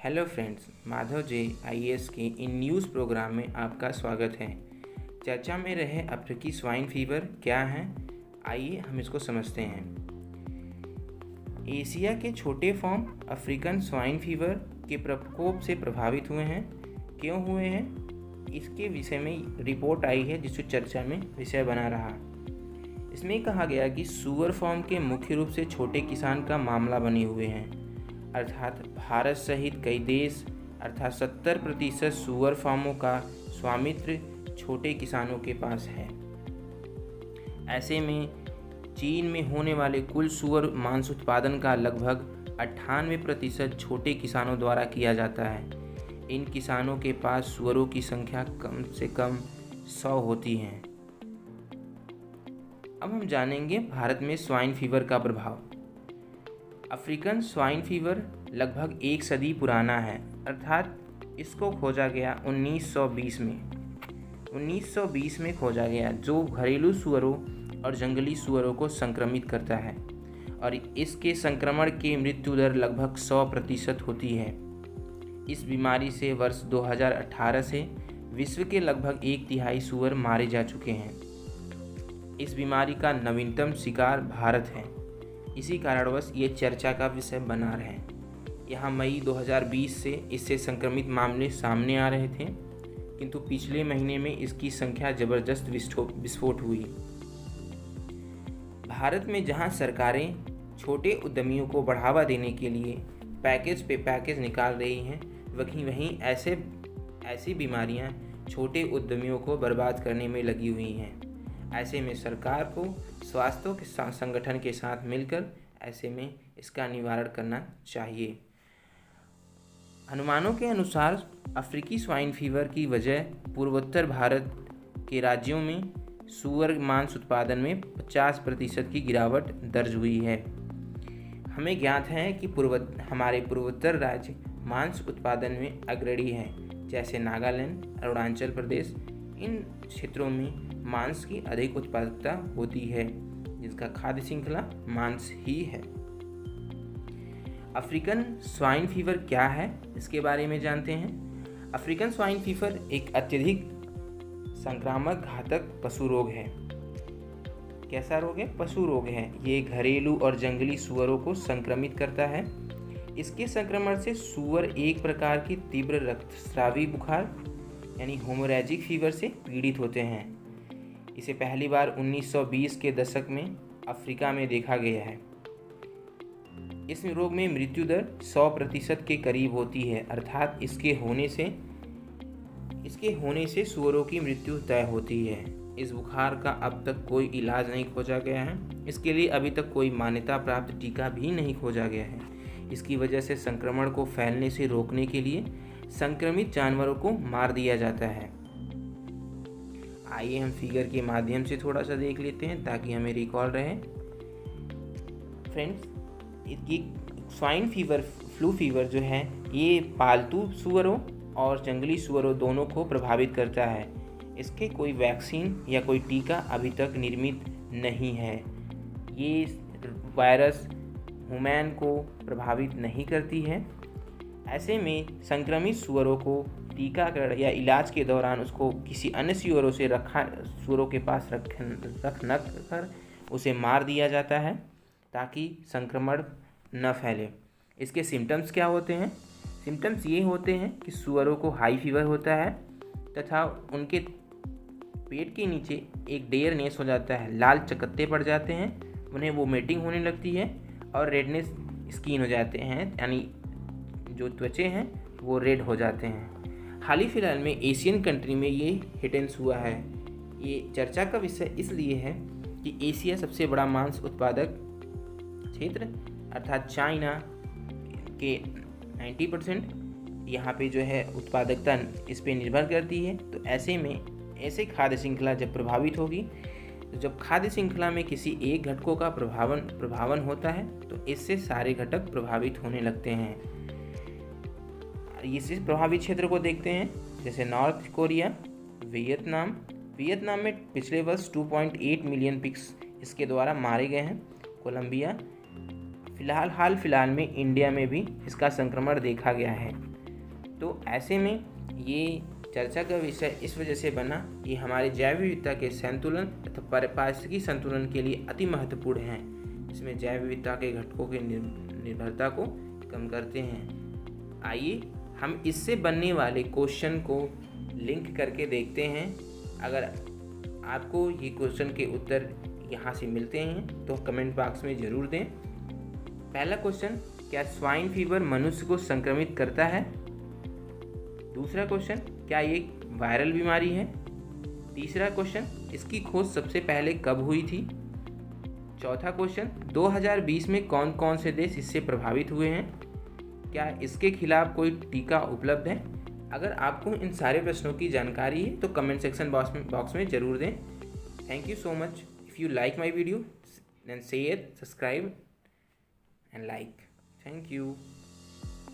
Hello friends, Madhav जे IAS के in news programme में आपका स्वागत है। चर्चा में रहे अफ्रीकी स्वाइन फीवर क्या है, आइए हम इसको समझते हैं। एशिया के छोटे फॉर्म अफ्रीकन स्वाइन फीवर के प्रकोप से प्रभावित हुए हैं। क्यों हुए हैं, इसके विषय में रिपोर्ट आई है जिसको चर्चा में विषय बना रहा। इसमें कहा गया कि सुअर फॉर्म के मुख्य रूप से छोटे किसान का मामला बने हुए हैं, अर्थात भारत सहित कई देश अर्थात 70% सुअर फार्मों का स्वामित्व छोटे किसानों के पास है। ऐसे में चीन में होने वाले कुल सुअर मांस उत्पादन का लगभग 98% छोटे किसानों द्वारा किया जाता है। इन किसानों के पास सुअरों की संख्या कम से कम 100 होती है। अब हम जानेंगे भारत में स्वाइन फीवर का प्रभाव। अफ्रीकन स्वाइन फीवर लगभग एक सदी पुराना है, अर्थात इसको खोजा गया 1920 में खोजा गया, जो घरेलू सुअरों और जंगली सुअरों को संक्रमित करता है और इसके संक्रमण की मृत्यु दर लगभग 100% होती है। इस बीमारी से वर्ष 2018 से विश्व के लगभग 1/3 सुअर मारे जा चुके हैं। इस बीमारी का नवीनतम शिकार भारत है, इसी कारणवश ये चर्चा का विषय बना रहे। यहाँ मई 2020 से इससे संक्रमित मामले सामने आ रहे थे, किंतु पिछले महीने में इसकी संख्या जबरदस्त विस्फोट हुई। भारत में जहाँ सरकारें छोटे उद्यमियों को बढ़ावा देने के लिए पैकेज पे पैकेज निकाल रही हैं, वहीं ऐसी बीमारियाँ छोटे उद्यमियों को बर्बाद करने में लगी हुई हैं। ऐसे में सरकार को स्वास्थ्य के संगठन के साथ मिलकर ऐसे में इसका निवारण करना चाहिए। अनुमानों के अनुसार अफ्रीकी स्वाइन फीवर की वजह पूर्वोत्तर भारत के राज्यों में सुअर मांस उत्पादन में 50% की गिरावट दर्ज हुई है। हमें ज्ञात है कि हमारे पूर्वोत्तर राज्य मांस उत्पादन में अग्रणी हैं, जैसे नागालैंड, अरुणाचल प्रदेश। इन क्षेत्रों में मांस की अधिक उत्पादकता होती है, जिसका खाद्य श्रृंखला मांस ही है। अफ्रीकन स्वाइन फीवर क्या है, इसके बारे में जानते हैं। अफ्रीकन स्वाइन फीवर एक अत्यधिक संक्रामक घातक पशु रोग है। कैसा रोग है? पशु रोग है। ये घरेलू और जंगली सुअरों को संक्रमित करता है। इसके संक्रमण से सुअर एक प्रकार की तीव्र रक्तस्रावी बुखार यानी हेमोरेजिक फीवर से पीड़ित होते हैं। इसे पहली बार 1920 के दशक में अफ्रीका में देखा गया है। इस रोग में मृत्यु दर 100% के करीब होती है, अर्थात इसके होने से सुअरों की मृत्यु तय होती है। इस बुखार का अब तक कोई इलाज नहीं खोजा गया है। इसके लिए अभी तक कोई मान्यता प्राप्त टीका भी नहीं खोजा गया है। इसकी वजह से संक्रमण को फैलने से रोकने के लिए संक्रमित जानवरों को मार दिया जाता है। आइए हम फिगर के माध्यम से थोड़ा सा देख लेते हैं ताकि हमें रिकॉल रहे। फ्रेंड्स, ये स्वाइन फीवर, फ्लू फीवर जो है, ये पालतू सुअरों और जंगली सुअरों दोनों को प्रभावित करता है। इसके कोई वैक्सीन या कोई टीका अभी तक निर्मित नहीं है। ये वायरस ह्यूमन को प्रभावित नहीं करती है। ऐसे में संक्रमित सुअरों को टीकाकरण या इलाज के दौरान उसको किसी अन्य सुअरों के पास रख न कर उसे मार दिया जाता है ताकि संक्रमण न फैले। इसके सिम्टम्स क्या होते हैं? सिम्टम्स ये होते हैं कि सुअरों को हाई फीवर होता है तथा उनके पेट के नीचे एक डेयरनेस हो जाता है, लाल चकत्ते पड़ जाते हैं, उन्हें वोमिटिंग होने लगती है और रेडनेस स्किन हो जाते हैं, यानी जो त्वचे हैं वो रेड हो जाते हैं। हाल ही फिलहाल में एशियन कंट्री में ये हिटेंस हुआ है। ये चर्चा का विषय इसलिए है कि एशिया सबसे बड़ा मांस उत्पादक क्षेत्र अर्थात चाइना के 90% यहाँ पे जो है उत्पादकता इस पे निर्भर करती है। तो ऐसे में ऐसे खाद्य श्रृंखला जब प्रभावित होगी, तो जब खाद्य श्रृंखला में किसी एक घटकों का प्रभावन होता है तो इससे सारे घटक प्रभावित होने लगते हैं। इस प्रभावित क्षेत्र को देखते हैं, जैसे नॉर्थ कोरिया, वियतनाम में पिछले वर्ष 2.8 मिलियन पिग्स इसके द्वारा मारे गए हैं। कोलंबिया, हाल फिलहाल में इंडिया में भी इसका संक्रमण देखा गया है। तो ऐसे में ये चर्चा का विषय इस वजह से बना, ये हमारे जैव विविधता के संतुलन तथा पारिस्थितिकी संतुलन के लिए अति महत्वपूर्ण है। इसमें जैव विविधता के घटकों की निर्भरता को कम करते हैं। आइए हम इससे बनने वाले क्वेश्चन को लिंक करके देखते हैं। अगर आपको ये क्वेश्चन के उत्तर यहाँ से मिलते हैं तो कमेंट बॉक्स में ज़रूर दें। पहला क्वेश्चन, क्या स्वाइन फीवर मनुष्य को संक्रमित करता है? दूसरा क्वेश्चन, क्या ये वायरल बीमारी है? तीसरा क्वेश्चन, इसकी खोज सबसे पहले कब हुई थी? चौथा क्वेश्चन, 2020 में कौन कौन से देश इससे प्रभावित हुए हैं? क्या इसके खिलाफ कोई टीका उपलब्ध है? अगर आपको इन सारे प्रश्नों की जानकारी है तो कमेंट सेक्शन बॉक्स में ज़रूर दें। Thank you so much. If you like my video then share, subscribe and like. Thank you.